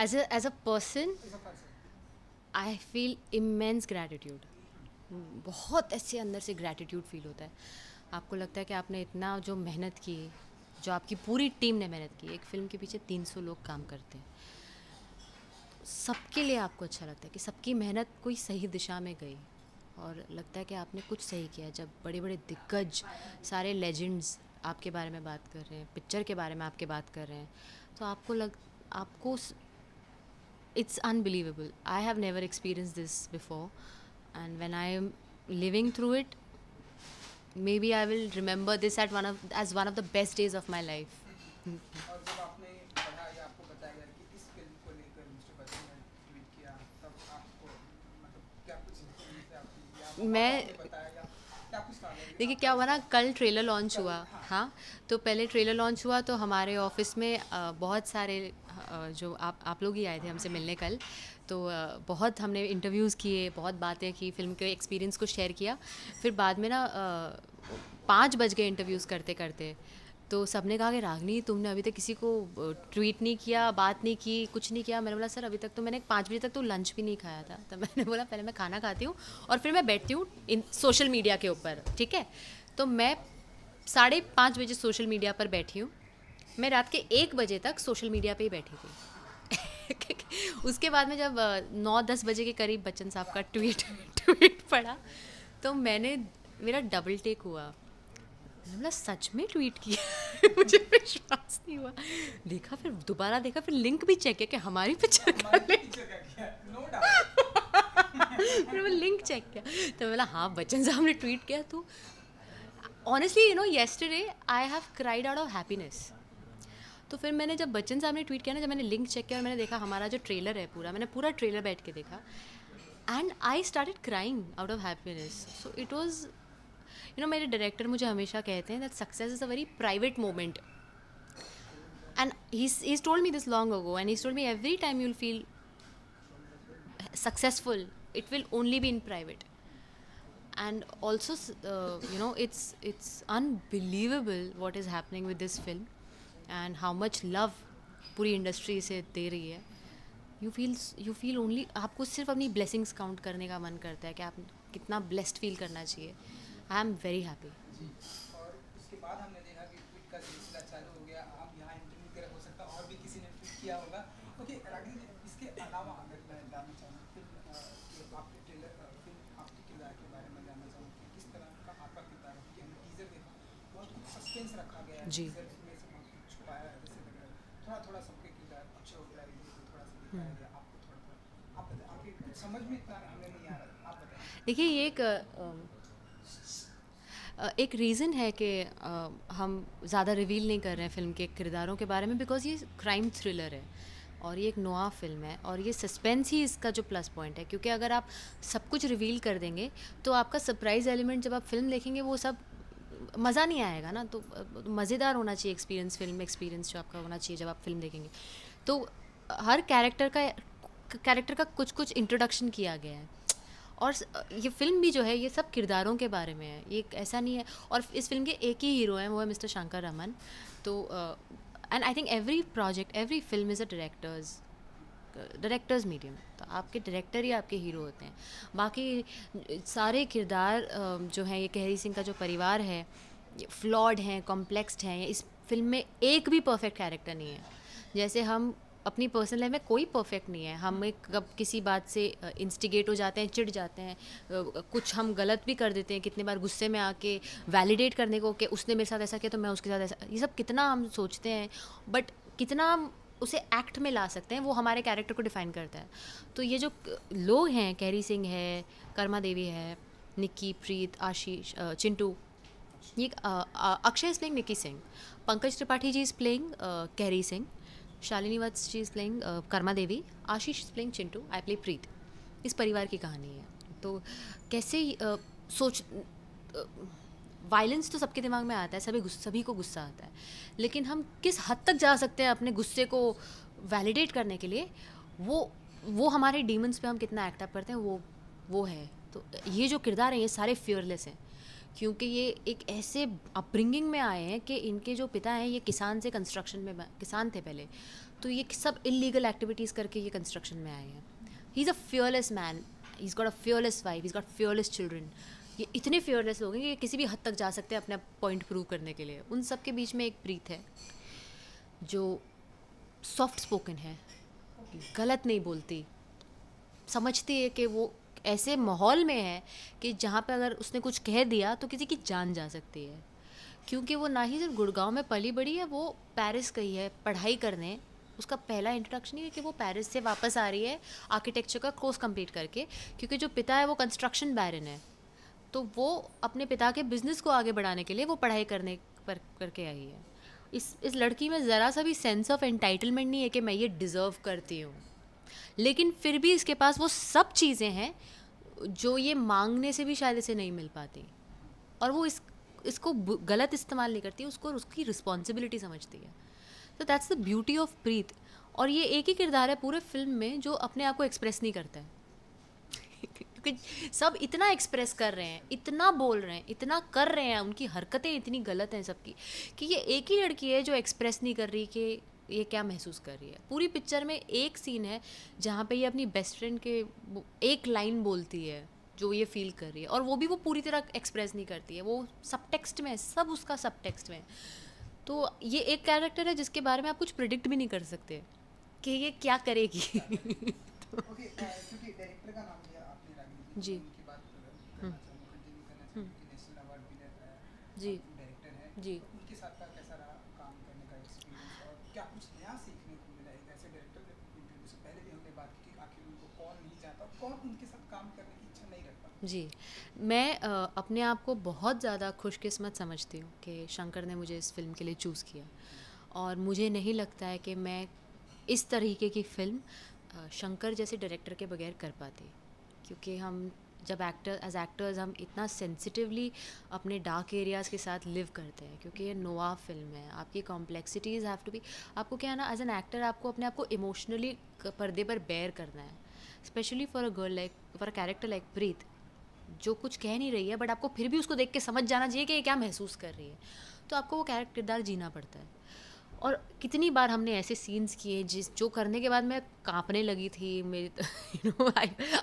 As a person, I feel immense gratitude. बहुत ऐसे अंदर से ग्रैटिट्यूड फील होता है. आपको लगता है कि आपने इतना जो मेहनत की, जो आपकी पूरी टीम ने मेहनत की. एक फ़िल्म के पीछे 300 लोग काम करते हैं. सबके लिए आपको अच्छा लगता है कि सबकी मेहनत कोई सही दिशा में गई, और लगता है कि आपने कुछ सही किया. जब बड़े बड़े दिग्गज, सारे लेजेंड्स आपके बारे में बात कर रहे हैं, पिक्चर के बारे में आपके बात कर रहे हैं, तो आपको it's unbelievable. I have never experienced this before, and when I am living through it, maybe I will remember this as one of the best days of my life. और जब आपने पढ़ा या आपको बताया गया कि इस फिल्म को लेकर मिस्टर बच्चन ने ट्वीट किया, तब आपको मतलब क्या कुछ से आपकी या मैं आपने बताया या क्या कुछ था देखिए क्या हुआ ना, कल ट्रेलर लॉन्च हुआ. हाँ, तो पहले ट्रेलर लॉन्च हुआ तो हमारे ऑफिस में बहुत सारे जो आप लोग ही आए थे हमसे मिलने कल. तो बहुत हमने इंटरव्यूज़ किए, बहुत बातें की, फिल्म के एक्सपीरियंस को शेयर किया. फिर बाद में ना 5 बज गए इंटरव्यूज़ करते करते. तो सबने कहा कि रागनी तुमने अभी तक किसी को ट्वीट नहीं किया, बात नहीं की, कुछ नहीं किया. मैंने बोला सर अभी तक तो मैंने 5 बजे तक तो लंच भी नहीं खाया था. तो मैंने बोला पहले मैं खाना खाती हूँ और फिर मैं बैठती हूँ इन सोशल मीडिया के ऊपर, ठीक है. तो मैं 5:30 बजे सोशल मीडिया पर बैठी हूँ. मैं रात के 1 बजे तक सोशल मीडिया पे ही बैठी थी. उसके बाद में जब 9-10 बजे के करीब बच्चन साहब का ट्वीट पड़ा, तो मेरा डबल टेक हुआ. मैंने बोला सच में ट्वीट किया. मुझे विश्वास नहीं हुआ. देखा, फिर दोबारा देखा, फिर लिंक भी चेक किया कि हमारी पिक्चर का हमारी लिंक. टीचर का किया, नो डाउट। फिर वो लिंक चेक किया तो मैं बोला हाँ बच्चन साहब ने ट्वीट किया. तो honestly yesterday I have cried out of happiness. तो फिर मैंने जब बच्चन साहब ने ट्वीट किया ना, जब मैंने लिंक चेक किया और मैंने देखा हमारा जो ट्रेलर है पूरा, मैंने पूरा ट्रेलर बैठ के देखा, and I started crying out of happiness. So it was मेरे डायरेक्टर मुझे हमेशा कहते हैं that success is a very private moment, and he's told me this long ago, and he's told me every time you'll feel successful, it will only be in private. And also it's unbelievable what is happening with this film and how much love पूरी industry इसे दे रही है. You feel only, आपको सिर्फ अपनी blessings count करने का मन करता है कि आप कितना ब्लेस्ड फील करना चाहिए. I am very happy. और उसके बाद हमने देखा कि ट्वीट का सिलसिला चालू हो गया. आप यहाँ इंटरव्यू कर हो सकता है और भी किसी ने ट्वीट किया होगा. ओके रागिनी जी, इसके अलावा अगर मैं जानना चाहूँ फिल्म आपके ट्रेलर फिल्म आपके किरदार के बारे में जानना चाहूँ कि किस तरह का आपका किरदार है, क्योंकि हमने टीजर देखा, बहुत कुछ सस्पेंस रखा गया है जी. टीजर में से, बहुत कुछ छुपाया है. जैसे लग रहा है थोड़ा थोड़ा सबके किरदार अक्षय होता है, थोड़ा सा दिखाया गया आपको, थोड़ा थोड़ा आप बताएं. आपके कुछ समझ में इतना हमें नहीं आ रहा, आप बताएं. देखिए ये एक रीज़न है कि हम ज़्यादा रिवील नहीं कर रहे हैं फिल्म के किरदारों के बारे में, बिकॉज ये क्राइम थ्रिलर है और ये एक नोआ फिल्म है, और ये सस्पेंस ही इसका जो प्लस पॉइंट है. क्योंकि अगर आप सब कुछ रिवील कर देंगे तो आपका सरप्राइज़ एलिमेंट जब आप फिल्म देखेंगे वो सब मज़ा नहीं आएगा ना. तो मज़ेदार होना चाहिए एक्सपीरियंस, फिल्म एक्सपीरियंस जो आपका होना चाहिए जब आप फिल्म देखेंगे. तो हर कैरेक्टर का कुछ कुछ इंट्रोडक्शन किया गया है. और ये फिल्म भी जो है ये सब किरदारों के बारे में है, ये ऐसा नहीं है. और इस फिल्म के एक ही हीरो हैं, वो है मिस्टर शंकर रमन. तो and I think every project, every film is a directors medium. तो आपके डायरेक्टर ही आपके हीरो होते हैं. बाकी सारे किरदार जो हैं, ये कहरी सिंह का जो परिवार है, फ्लॉड हैं, कॉम्प्लेक्स्ड हैं. इस फिल्म में एक भी परफेक्ट कैरेक्टर नहीं है. जैसे हम अपनी पर्सनल लाइफ में कोई परफेक्ट नहीं है. हम एक कब किसी बात से इंस्टिगेट हो जाते हैं, चिढ़ जाते हैं, कुछ हम गलत भी कर देते हैं. कितने बार गुस्से में आके वैलिडेट करने को कि उसने मेरे साथ ऐसा किया तो मैं उसके साथ ऐसा, ये सब कितना हम सोचते हैं, बट कितना हम उसे एक्ट में ला सकते हैं वो हमारे कैरेक्टर को डिफाइन करता है. तो ये जो लोग हैं, कहरी सिंह है, कर्मा देवी है, निक्की, प्रीत, आशीष, चिंटू, ये Akshay is playing Nikki Singh, Pankaj Tripathi ji is playing Kehri Singh, Shalini Vats she is playing Karma Devi, Ashish is playing Chintu, I play Preet. इस परिवार की कहानी है. तो कैसे सोच वायलेंस तो सबके दिमाग में आता है, सभी को गुस्सा आता है, लेकिन हम किस हद तक जा सकते हैं अपने गुस्से को वैलिडेट करने के लिए, वो हमारे डीमंस पे हम कितना एक्ट अप करते हैं, वो है. तो ये जो किरदार हैं ये सारे फियरलेस हैं, क्योंकि ये एक ऐसे अपब्रिंगिंग में आए हैं कि इनके जो पिता हैं ये किसान थे पहले. तो ये सब इलीगल एक्टिविटीज़ करके ये कंस्ट्रक्शन में आए हैं. He is a fearless man, he is got a fearless wife, he is got fearless children. ये इतने फियरलेस लोग हैं कि ये किसी भी हद तक जा सकते हैं अपना पॉइंट प्रूव करने के लिए. उन सब के बीच में एक प्रीत है जो सॉफ्ट स्पोकन है, गलत नहीं बोलती, समझती है कि वो ऐसे माहौल में है कि जहाँ पे अगर उसने कुछ कह दिया तो किसी की जान जा सकती है. क्योंकि वो ना ही सिर्फ गुड़गांव में पली बड़ी है, वो पेरिस गई है पढ़ाई करने. उसका पहला इंट्रोडक्शन ही है कि वो पेरिस से वापस आ रही है आर्किटेक्चर का कोर्स कंप्लीट करके, क्योंकि जो पिता है वो कंस्ट्रक्शन बैरन है. तो वो अपने पिता के बिज़नेस को आगे बढ़ाने के लिए वो पढ़ाई करने पर करके आई है. इस लड़की में ज़रा सा भी सेंस ऑफ एंटाइटलमेंट नहीं है कि मैं ये डिज़र्व करती हूँ, लेकिन फिर भी इसके पास वो सब चीज़ें हैं जो ये मांगने से भी शायद इसे नहीं मिल पाती. और वो इसको गलत इस्तेमाल नहीं करती, उसको उसकी रिस्पॉन्सिबिलिटी समझती है. तो दैट्स द ब्यूटी ऑफ प्रीत. और ये एक ही किरदार है पूरे फिल्म में जो अपने आप को एक्सप्रेस नहीं करता है. क्योंकि सब इतना एक्सप्रेस कर रहे हैं, इतना बोल रहे हैं, इतना कर रहे हैं, उनकी हरकतें इतनी गलत हैं सबकी, कि ये एक ही लड़की है जो एक्सप्रेस नहीं कर रही कि ये क्या महसूस कर रही है. पूरी पिक्चर में एक सीन है जहाँ पे ये अपनी बेस्ट फ्रेंड के एक लाइन बोलती है जो ये फील कर रही है, और वो भी वो पूरी तरह एक्सप्रेस नहीं करती है, वो सब टेक्स्ट में है, सब उसका सब टेक्स्ट में है. तो ये एक कैरेक्टर है जिसके बारे में आप कुछ प्रिडिक्ट भी नहीं कर सकते कि ये क्या करेगी. ओके, क्योंकि डायरेक्टर का नाम लिया आपने रागिनी जी. उनकी बात करना चाहूँगा, कंटिन्यू करना चाहूँगा कि नेशनल अवार्ड विनर जी. डायरेक्टर है. जी. तो उनके साथ का कैसा रहा काम करने का एक्सपीरियंस, और क्या कुछ नया सीखने को मिला एक ऐसे डायरेक्टर ने? इंटरव्यू से पहले भी हमने बात की कि आखिर उनको कौन नहीं चाहता, कौन उनके साथ काम करने की इच्छा नहीं रखता. जी. मैं अपने आप को बहुत ज़्यादा खुशकिस्मत समझती हूँ कि शंकर ने मुझे इस फिल्म के लिए चूज़ किया. और मुझे नहीं लगता है कि मैं इस तरीके की फ़िल्म शंकर जैसे डायरेक्टर के बगैर कर पाती. क्योंकि हम जब एज एक्टर्स हम इतना सेंसिटिवली अपने डार्क एरियाज़ के साथ लिव करते हैं, क्योंकि ये नोआ फिल्म है, आपकी कॉम्प्लेक्सिटीज़ हैव टू बी, आपको क्या है ना, एज एन एक्टर आपको अपने आप को इमोशनली पर्दे पर बेयर करना है. Specially for a girl like, for a character like Preet, जो कुछ कह नहीं रही है बट आपको फिर भी उसको देख के समझ जाना चाहिए कि ये क्या महसूस कर रही है. तो आपको वो किरदार जीना पड़ता है. और कितनी बार हमने ऐसे सीन्स किए जो करने के बाद मैं कांपने लगी थी. मेरे you know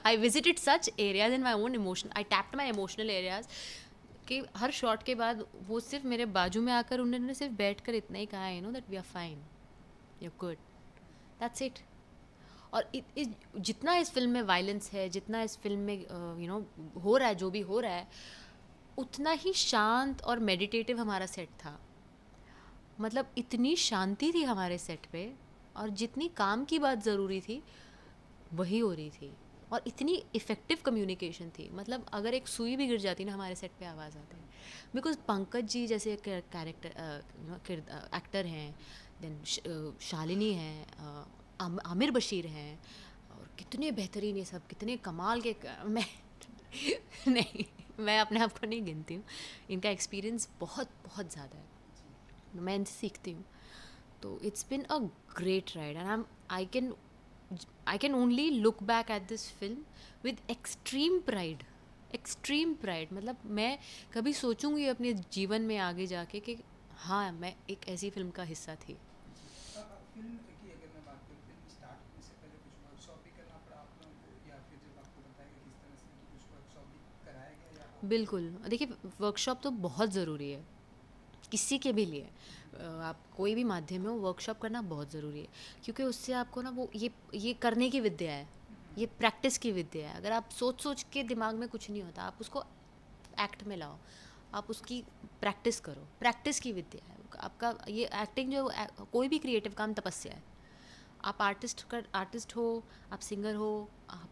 I visited such areas in my own emotion, I tapped my emotional areas, कि हर शॉट के बाद वो सिर्फ मेरे बाजू में आकर उन्होंने सिर्फ बैठ कर इतना ही कहा, you know that we are fine, you are good, that's it. और जितना इस फिल्म में वायलेंस है, जितना इस फिल्म में यू नो हो रहा है, जो भी हो रहा है, उतना ही शांत और मेडिटेटिव हमारा सेट था. मतलब इतनी शांति थी हमारे सेट पे, और जितनी काम की बात ज़रूरी थी वही हो रही थी, और इतनी इफ़ेक्टिव कम्युनिकेशन थी. मतलब अगर एक सुई भी गिर जाती ना हमारे सेट पे आवाज़ आती है. बिकॉज पंकज जी जैसे कैरेक्टर एक्टर हैं, देन शालिनी हैं, आमिर बशीर हैं, और कितने बेहतरीन ये सब, कितने कमाल के. मैं नहीं, मैं अपने आप को नहीं गिनती हूँ, इनका एक्सपीरियंस बहुत बहुत ज़्यादा है, मैं इनसे सीखती हूँ. तो it's been a great ride, and I can only look back at this film with extreme pride. मतलब मैं कभी सोचूंगी अपने जीवन में आगे जाके कि हाँ, मैं एक ऐसी फिल्म का हिस्सा थी. फिल्म की अगर मैं बात करूँ, फिल्म स्टार्ट होने से पहले कुछ वर्कशॉप भी करना पड़ा आप लोगों को, या फिर जब आपको बताया गया किस तरह से, तो कुछ वर्कशॉप भी कराया गया या? बिल्कुल. देखिए, वर्कशॉप तो बहुत ज़रूरी है किसी के भी लिए. आप कोई भी माध्यम में हो, वर्कशॉप करना बहुत ज़रूरी है, क्योंकि उससे आपको ना वो ये करने की विद्या है, ये प्रैक्टिस की विद्या है. अगर आप सोच के दिमाग में कुछ नहीं होता, आप उसको एक्ट में लाओ, आप उसकी प्रैक्टिस करो. प्रैक्टिस की विद्या है आपका. ये एक्टिंग जो कोई भी क्रिएटिव काम तपस्या है. आप आर्टिस्ट हो, आप सिंगर हो, आप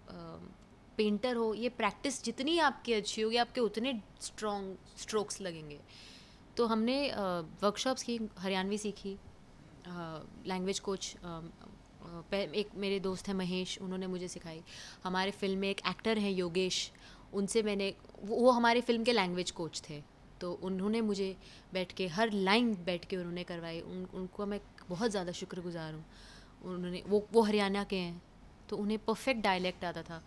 पेंटर हो, ये प्रैक्टिस जितनी आपकी अच्छी होगी, आपके उतने स्ट्रॉन्ग स्ट्रोक्स लगेंगे. तो हमने वर्कशॉप्स की, हरियाणवी सीखी, लैंग्वेज कोच एक मेरे दोस्त हैं महेश, उन्होंने मुझे सिखाई. हमारे फिल्म में एक एक्टर हैं योगेश, उनसे मैंने, वो हमारे फिल्म के लैंग्वेज कोच थे, तो उन्होंने मुझे बैठ के हर लाइन बैठ के उन्होंने करवाई. उनको मैं बहुत ज़्यादा शुक्रगुजार हूँ. उन्होंने वो हरियाणा के हैं, तो उन्हें परफेक्ट डायलेक्ट आता था,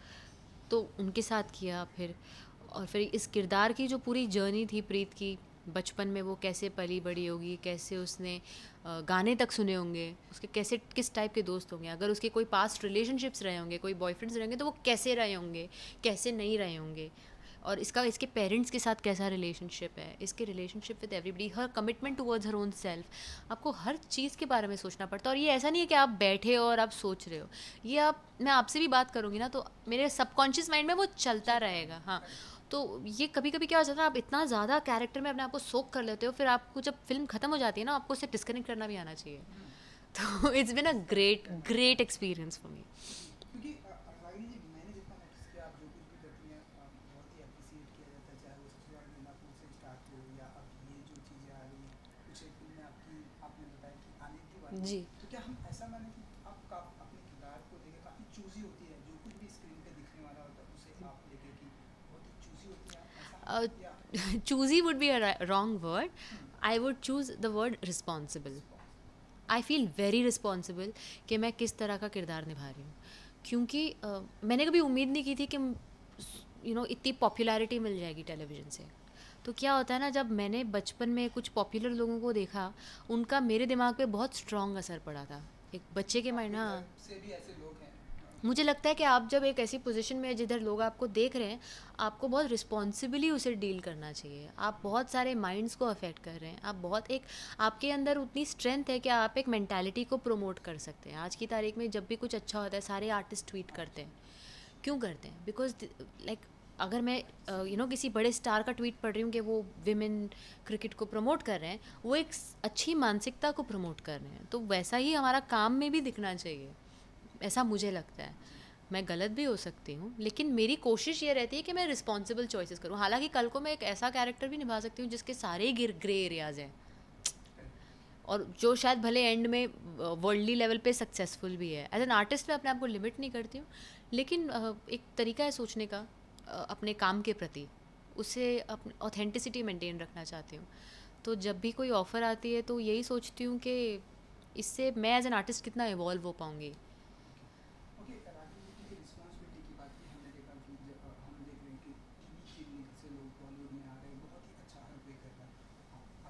तो उनके साथ किया. फिर इस किरदार की जो पूरी जर्नी थी प्रीत की, बचपन में वो कैसे पली बड़ी होगी, कैसे उसने गाने तक सुने होंगे, उसके कैसे किस टाइप के दोस्त होंगे, अगर उसके कोई पास्ट रिलेशनशिप्स रहे होंगे, कोई बॉयफ्रेंड्स रहे होंगे तो वो कैसे रहे होंगे, कैसे नहीं रहे होंगे, और इसके पेरेंट्स के साथ कैसा रिलेशनशिप है, इसके relationship with everybody, her commitment towards her own self. आपको हर चीज़ के बारे में सोचना पड़ता है। और ये ऐसा नहीं है कि आप बैठे हो और आप सोच रहे हो, ये आप, मैं आपसे भी बात करूँगी ना तो मेरे सबकॉन्शियस माइंड में वो चलता रहेगा। हाँ, तो ये कभी कभी क्या हो जाता है, आप इतना ज़्यादा कैरेक्टर में अपने आप को सोख कर लेते हो, फिर आपको जब फिल्म ख़त्म हो जाती है ना, आपको उससे डिस्कनेक्ट करना भी आना चाहिए। तो it's been a great great experience for me. क्योंकि रागिनी जी, मैंने जितना नोटिस किया, आप जो कुछ भी करती हैं बहुत ही अप्रिसिएट किया जाता है, चाहे वो ससुराल मिदनापुर से स्टार्ट हो या अब ये जो चीज़ें आ रही हैं, कुछ एक फिल्म में आपकी आपने बताया कि आने की बात है, जी। तो क्या हम ऐसा माने कि आप अपने किरदार को लेकर काफ़ी चूजी होती है, जो कुछ भी स्क्रीन पे दिखने वाला होता है उसे आप लेके कि बहुत ही चूजी होती है, ऐसा या choosy would be a wrong word, I would choose the word responsible. I feel very responsible कि मैं किस तरह का किरदार निभा रही हूँ, क्योंकि मैंने कभी उम्मीद नहीं की थी कि इतनी पॉपुलैरिटी मिल जाएगी टेलीविज़न से। तो क्या होता है ना, जब मैंने बचपन में कुछ पॉपुलर लोगों को देखा, उनका मेरे दिमाग पे बहुत स्ट्रॉन्ग असर पड़ा था। एक बच्चे के माइंड, हाँ, से भी ऐसे लोग हैं। मुझे लगता है कि आप जब एक ऐसी पोजीशन में जिधर लोग आपको देख रहे हैं, आपको बहुत रिस्पॉन्सिबली उसे डील करना चाहिए। आप बहुत सारे माइंड्स को अफेक्ट कर रहे हैं, आप बहुत एक, आपके अंदर उतनी स्ट्रेंथ है कि आप एक मेंटालिटी को प्रमोट कर सकते हैं। आज की तारीख में जब भी कुछ अच्छा होता है, सारे आर्टिस्ट ट्वीट करते हैं। क्यों करते हैं? बिकॉज लाइक अगर मैं किसी बड़े स्टार का ट्वीट पढ़ रही हूँ कि वो विमेन क्रिकेट को प्रमोट कर रहे हैं, वो एक अच्छी मानसिकता को प्रमोट कर रहे हैं, तो वैसा ही हमारा काम में भी दिखना चाहिए, ऐसा मुझे लगता है। मैं गलत भी हो सकती हूँ, लेकिन मेरी कोशिश ये रहती है कि मैं रिस्पॉन्सिबल चॉइसेस करूँ। हालांकि कल को मैं एक ऐसा कैरेक्टर भी निभा सकती हूँ जिसके सारे ही ग्रे एरियाज़ हैं, और जो शायद भले एंड में वर्ल्डली लेवल पे सक्सेसफुल भी है। एज एन आर्टिस्ट मैं अपने आप को लिमिट नहीं करती हूँ, लेकिन एक तरीका है सोचने का अपने काम के प्रति, उसे अपनी ऑथेंटिसिटी मेंटेन रखना चाहती हूँ। तो जब भी कोई ऑफ़र आती है तो यही सोचती हूँ कि इससे मैं एज एन आर्टिस्ट कितना इवॉल्व हो पाऊँगी। ओके, राजनीति की रिस्पॉन्सिबिलिटी की बात की, हमने देखा कि हम देख रहे हैं कि टीवी से लोग बॉलीवुड में आ रहे हैं, बहुत ही अच्छा हर कोई कर रहा है।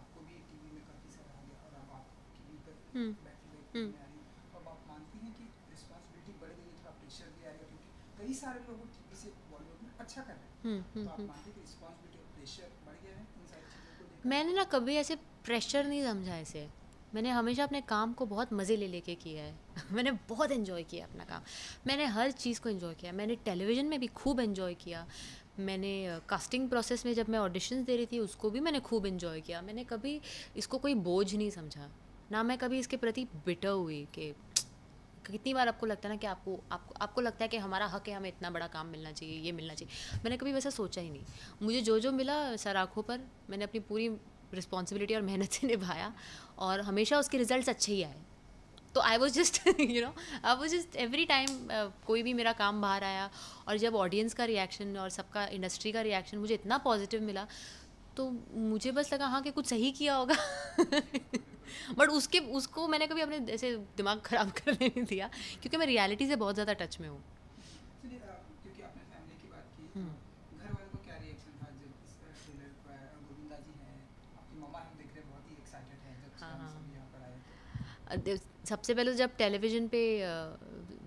आपको भी टीवी में काफ़ी सारा आ गया और अब आप टीवी पर हम्म। बैक टू बैक हम्म। फिल्में आ रही हैं, तो अब आप मानती हैं कि रिस्पॉन्सिबिलिटी बढ़ गई है, थोड़ा प्रेशर भी आ रहा है, क्योंकि कई सारे लोग टीवी से बॉलीवुड में अच्छा कर रहे हैं, तो आप मानते हैं कि रिस्पॉन्सिबिलिटी और प्रेशर बढ़ गया है इन सारी चीज़ों को लेकर? मैंने ना कभी ऐसे प्रेशर नहीं समझा इसे। मैंने हमेशा अपने काम को बहुत मज़े ले लेके किया है। मैंने बहुत एंजॉय किया अपना काम, मैंने हर चीज़ को एंजॉय किया। मैंने टेलीविज़न में भी खूब एंजॉय किया, मैंने कास्टिंग प्रोसेस में जब मैं ऑडिशंस दे रही थी उसको भी मैंने खूब एंजॉय किया। मैंने कभी इसको कोई बोझ नहीं समझा, ना मैं कभी इसके प्रति बिटर हुई कि कितनी बार आपको लगता है ना कि आपको लगता है कि हमारा हक है, हमें इतना बड़ा काम मिलना चाहिए, ये मिलना चाहिए। मैंने कभी वैसा सोचा ही नहीं। मुझे जो जो मिला सर आँखों पर, मैंने अपनी पूरी रिस्पॉन्सिबिलिटी और मेहनत से निभाया, और हमेशा उसके रिजल्ट्स अच्छे ही आए। तो I was just I was just every time कोई भी मेरा काम बाहर आया, और जब ऑडियंस का रिएक्शन और सबका इंडस्ट्री का रिएक्शन मुझे इतना पॉजिटिव मिला, तो मुझे बस लगा हाँ कि कुछ सही किया होगा। बट उसको मैंने कभी अपने ऐसे दिमाग ख़राब करने नहीं दिया, क्योंकि मैं रियलिटी से बहुत ज़्यादा टच में हूँ। चलिए, क्योंकि आपने फैमिली की बात की, घर वालों का क्या रिएक्शन था जब इस ट्रेलर पर? गोविंदा जी हैं, आपकी मम्मा हम देख रहे हैं, बहुत ही एक्साइटेड है जब से हाँ, हम हाँ। सब यहाँ पर आए तो। सबसे पहले जब टेलीविज़न पे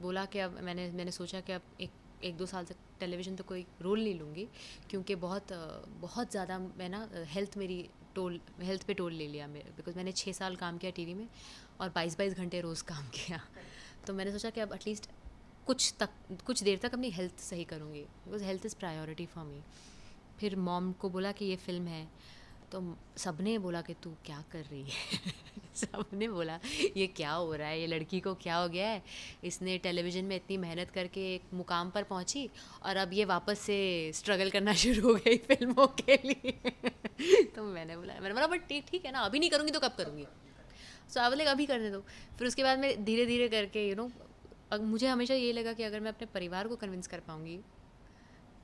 बोला कि अब मैंने सोचा कि अब एक दो साल तक टेलीविज़न तो कोई रोल नहीं लूँगी, क्योंकि बहुत ज़्यादा मैं ना हेल्थ पे टोल ले लिया मेरे, बिकॉज मैंने 6 साल काम किया टीवी में और 22-22 घंटे रोज़ काम किया। तो मैंने सोचा कि अब एटलीस्ट कुछ देर तक अपनी हेल्थ सही करूँगी, because health is priority for me. फिर मॉम को बोला कि ये फ़िल्म है, तो सबने बोला कि तू क्या कर रही है। सबने बोला ये क्या हो रहा है, ये लड़की को क्या हो गया है, इसने टेलीविज़न में इतनी मेहनत करके एक मुकाम पर पहुंची और अब ये वापस से स्ट्रगल करना शुरू हो गई फिल्मों के लिए। तो मैंने बोला बट ठीक है ना, अभी नहीं करूँगी तो कब करूँगी। सो आई बोले अभी करने दो। फिर उसके बाद मैं धीरे धीरे करके मुझे हमेशा ये लगा कि अगर मैं अपने परिवार को कन्विंस कर पाऊँगी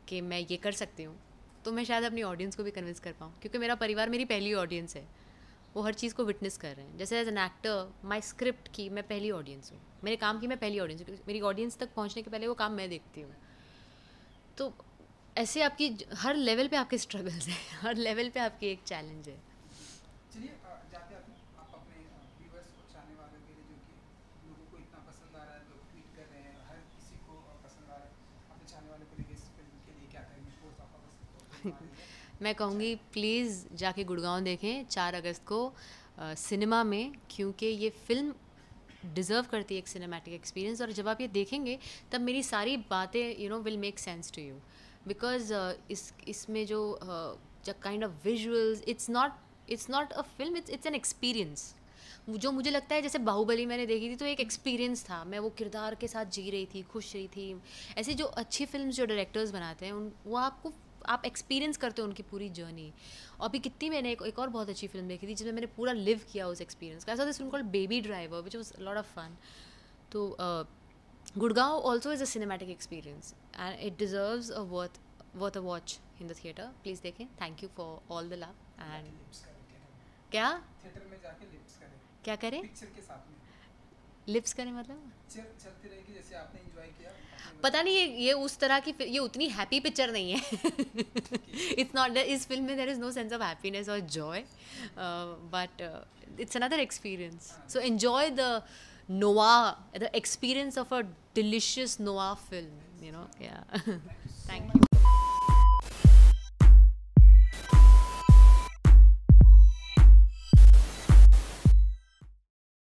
कि मैं ये कर सकती हूँ, तो मैं शायद अपनी ऑडियंस को भी कन्विंस कर पाऊँ, क्योंकि मेरा परिवार मेरी पहली ऑडियंस है। वो हर चीज़ को विटनेस कर रहे हैं। जैसे as an actor my script की मैं पहली ऑडियंस हूँ, मेरे काम की मैं पहली ऑडियंस हूँ, मेरी ऑडियंस तक पहुँचने के पहले वो काम मैं देखती हूँ। तो ऐसे आपकी हर लेवल पे आपके स्ट्रगल्स हैं, हर लेवल पे आपकी एक चैलेंज है। चलिए जाते आते आप अपने व्यूवर्स को, चाहने वालों के लिए, जो कि लोगों को इतना पसंद आ रहा है, लोग ट्वीट कर रहे हैं, हर किसी को पसंद आ रहा है, अपने चाहने वालों के लिए इस फिल्म के लिए क्या करेंगे? पोस्ट ऑफ फिल्म आ रही है, मैं कहूँगी प्लीज़ जाके गुड़गांव देखें 4 अगस्त को सिनेमा में, क्योंकि ये फ़िल्म डिज़र्व करती है एक सिनेमैटिक एक्सपीरियंस। और जब आप ये देखेंगे तब मेरी सारी बातें will make sense to you, because इसमें जो kind of visuals, it's not a film, it's an experience. जो मुझे लगता है जैसे बाहुबली मैंने देखी थी तो एक एक्सपीरियंस था, मैं वो किरदार के साथ जी रही थी, खुश रही थी। ऐसे जो अच्छी फिल्म्स जो डायरेक्टर्स बनाते हैं वो आप एक्सपीरियंस करते हो उनकी पूरी जर्नी। और अभी कितनी मैंने एक और बहुत अच्छी फिल्म देखी थी जिसमें मैंने पूरा लिव किया उस एक्सपीरियंस का। ऐसा this film called Baby Driver which was lot of fun. तो Gurgaon also is a cinematic experience and it deserves a worth a watch in the theatre. Please देखें। Thank you for all the love and likes करें theatre क्या theatre में जाके lips करें क्या करें, picture के साथ में, लिप्स करें मतलब चलती रहेगी जैसे आपने एंजॉय किया आपने पता नहीं, ये उस तरह की ये उतनी हैप्पी पिक्चर नहीं है। इट्स नॉट, इस फिल्म में there is no sense of happiness और joy, but it's another experience. So enjoy the noir, the experience of a delicious noir film, yeah. Thank you so thank much. You.